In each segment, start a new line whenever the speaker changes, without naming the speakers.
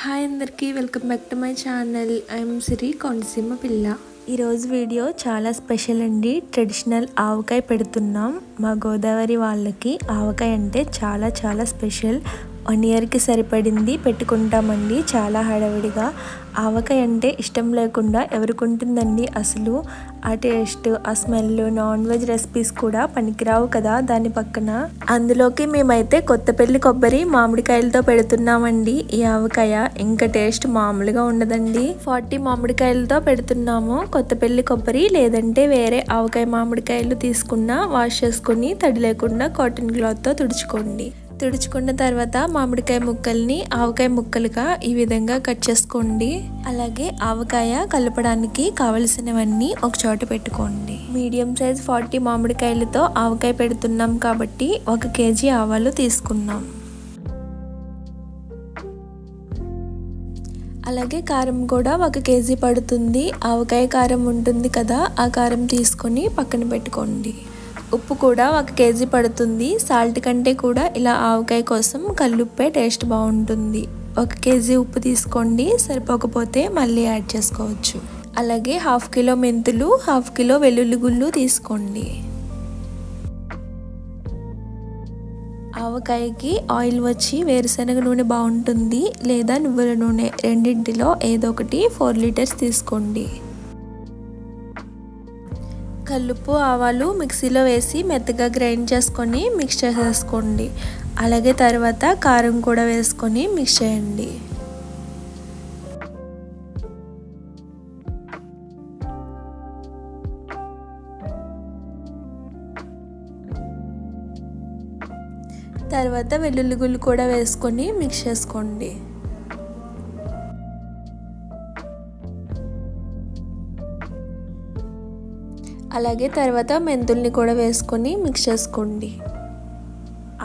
Hi అందరికీ welcome back to my channel. I'm Siri Konaseema పిల్ల. ఈరోజు వీడియో చాలా స్పెషల్ అండి. ట్రెడిషనల్ ఆవకాయ పెడుతున్నాం. మా గోదావరి వాళ్ళకి ఆవకాయ అంటే చాలా చాలా స్పెషల్. 1 ఇయర్కి సరిపడింది పెట్టుకుంటామండి. చాలా హడావిడిగా. ఆవకాయ అంటే ఇష్టం లేకుండా ఎవరికి ఉంటుందండి అసలు. ఆ టేస్ట్, ఆ స్మెల్, నాన్ వెజ్ రెసిపీస్ కూడా పనికిరావు కదా దాని పక్కన. అందులోకి మేమైతే కొత్తపల్లి కొబ్బరి మామిడికాయలతో పెడుతున్నామండి ఈ ఆవకాయ. ఇంకా టేస్ట్ మామూలుగా ఉండదండి. 40 మామిడికాయలతో పెడుతున్నాము. కొత్తపల్లి కొబ్బరి లేదంటే వేరే ఆవకాయ మామిడికాయలు తీసుకున్న వాష్ చేసుకుని తడి లేకుండా కాటన్ క్లాత్తో తుడుచుకోండి. తుడుచుకున్న తర్వాత మామిడికాయ ముక్కల్ని ఆవకాయ ముక్కలుగా ఈ విధంగా కట్ చేసుకోండి. అలాగే ఆవకాయ కలపడానికి కావలసినవన్నీ ఒక చోట పెట్టుకోండి. మీడియం సైజ్ 40 మామిడికాయలతో ఆవకాయ పెడుతున్నాం కాబట్టి 1 కేజీ ఆవాలు తీసుకున్నాం. అలాగే కారం కూడా 1 కేజీ పడుతుంది. ఆవకాయ కారం ఉంటుంది కదా, ఆ కారం తీసుకొని పక్కన పెట్టుకోండి. ఉప్పు కూడా 1 కేజీ పడుతుంది. సాల్ట్ కంటే కూడా ఇలా ఆవకాయ కోసం కల్లుప్పే టేస్ట్ బాగుంటుంది. 1 కేజీ ఉప్పు తీసుకోండి. సరిపోకపోతే మళ్ళీ యాడ్ చేసుకోవచ్చు. అలాగే 1/2 కిలో మెంతులు, 1/2 కిలో వెల్లుల్లి గుళ్ళు తీసుకోండి. ఆవకాయకి ఆయిల్ వచ్చి వేరుశనగ నూనె బాగుంటుంది లేదా నువ్వుల నూనె, రెండింటిలో ఏదో ఒకటి 4 లీటర్స్ తీసుకోండి. కల్లుప్పు, ఆవాలు మిక్సీలో వేసి మెత్తగా గ్రైండ్ చేసుకొని మిక్స్ చేసేసుకోండి. అలాగే తర్వాత కారం కూడా వేసుకొని మిక్స్ చేయండి. తర్వాత వెల్లుల్లి గుళ్ళు కూడా వేసుకొని మిక్స్ చేసుకోండి. అలాగే తర్వాత మెంతుల్ని కూడా వేసుకొని మిక్స్ చేసుకోండి.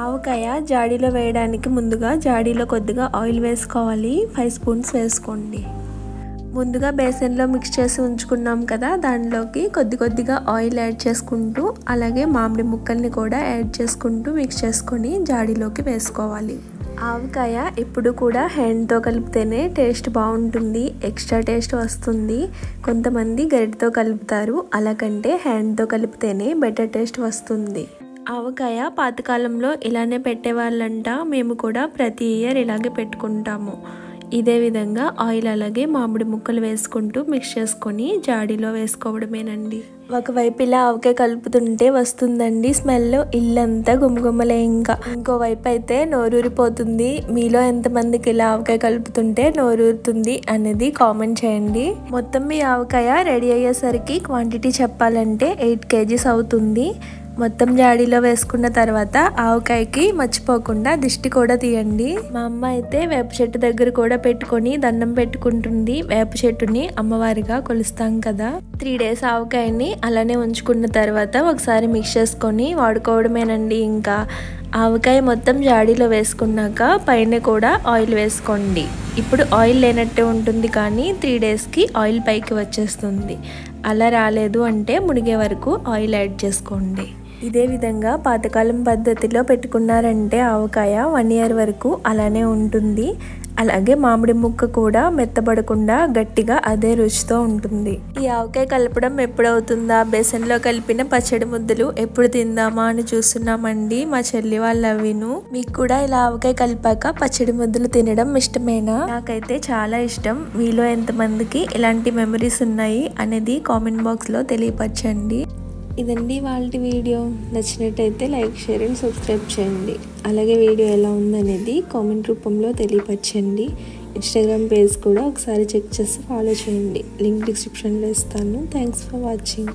ఆవకాయ జాడీలో వేయడానికి ముందుగా జాడీలో కొద్దిగా ఆయిల్ వేసుకోవాలి. 5 స్పూన్స్ వేసుకోండి. ముందుగా బేసన్లో మిక్స్ చేసి ఉంచుకున్నాం కదా, దానిలోకి కొద్దిగా ఆయిల్ యాడ్ చేసుకుంటూ అలాగే మామిడి ముక్కల్ని కూడా యాడ్ చేసుకుంటూ మిక్స్ చేసుకొని జాడీలోకి వేసుకోవాలి. ఆవకాయ ఎప్పుడు కూడా హ్యాండ్తో కలిపితేనే టేస్ట్ బాగుంటుంది, ఎక్స్ట్రా టేస్ట్ వస్తుంది. కొంతమంది గరిటెతో కలుపుతారు, అలాగంటే హ్యాండ్తో కలిపితేనే బెటర్ టేస్ట్ వస్తుంది. ఆవకాయ పాతకాలంలో ఇలానే పెట్టేవాళ్ళంట. మేము కూడా ప్రతి ఇయర్ ఇలాగే పెట్టుకుంటాము. ఇదే విధంగా ఆయిల్ అలాగే మామిడి ముక్కలు వేసుకుంటూ మిక్స్ చేసుకొని జాడీలో వేసుకోవడమేనండి. ఒకవైపు ఇలా ఆవకాయ కలుపుతుంటే వస్తుందండి స్మెల్, ఇల్లంతా గుమగుమలే. ఇంకోవైపు అయితే నోరూరిపోతుంది. మీలో ఎంతమందికి ఇలా ఆవకాయ కలుపుతుంటే నోరూరుతుంది అనేది కామెంట్ చేయండి. మొత్తం మీ ఆవకాయ రెడీ అయ్యేసరికి క్వాంటిటీ చెప్పాలంటే 8 కేజీస్ అవుతుంది. మొత్తం జాడీలో వేసుకున్న తర్వాత ఆవకాయకి మర్చిపోకుండా దిష్టి కూడా తీయండి. మా అమ్మ అయితే వేప చెట్టు దగ్గర కూడా పెట్టుకొని దండం పెట్టుకుంటుంది. వేప చెట్టుని అమ్మవారిగా కొలుస్తాం కదా. 3 డేస్ ఆవకాయని అలానే ఉంచుకున్న తర్వాత ఒకసారి మిక్స్ చేసుకొని వాడుకోవడమేనండి. ఇంకా ఆవకాయ మొత్తం జాడీలో వేసుకున్నాక పైన కూడా ఆయిల్ వేసుకోండి. ఇప్పుడు ఆయిల్ లేనట్టే ఉంటుంది కానీ 3 డేస్కి ఆయిల్ పైకి వచ్చేస్తుంది. అలా రాలేదు అంటే మునిగే వరకు ఆయిల్ యాడ్ చేసుకోండి. ఇదే విధంగా పాతకాలం పద్ధతిలో పెట్టుకున్నారంటే ఆవకాయ 1 ఇయర్ వరకు అలానే ఉంటుంది. అలాగే మామిడి ముక్క కూడా మెత్తబడకుండా గట్టిగా అదే రుచితో ఉంటుంది. ఈ ఆవకాయ కలపడం ఎప్పుడవుతుందా, బేసన్లో కలిపిన పచ్చడి ముద్దలు ఎప్పుడు తిందామా అని చూస్తున్నామండి. మా చెల్లి వాళ్ళు అవిను. మీకు కూడా ఇలా ఆవకాయ కలిపాక పచ్చడి ముద్దలు తినడం ఇష్టమేనా? నాకైతే చాలా ఇష్టం. మీలో ఎంతమందికి ఇలాంటి మెమరీస్ ఉన్నాయి అనేది కామెంట్ బాక్స్లో తెలియపరచండి. ఇదండి వాళ్ళ వీడియో. నచ్చినట్టయితే లైక్, షేర్ అండ్ సబ్స్క్రైబ్ చేయండి. అలాగే వీడియో ఎలా ఉందనేది కామెంట్ రూపంలో తెలియపరచండి. ఇన్స్టాగ్రామ్ పేజ్ కూడా ఒకసారి చెక్ చేసి ఫాలో చేయండి. లింక్ డిస్క్రిప్షన్లో ఇస్తాను. Thanks for watching.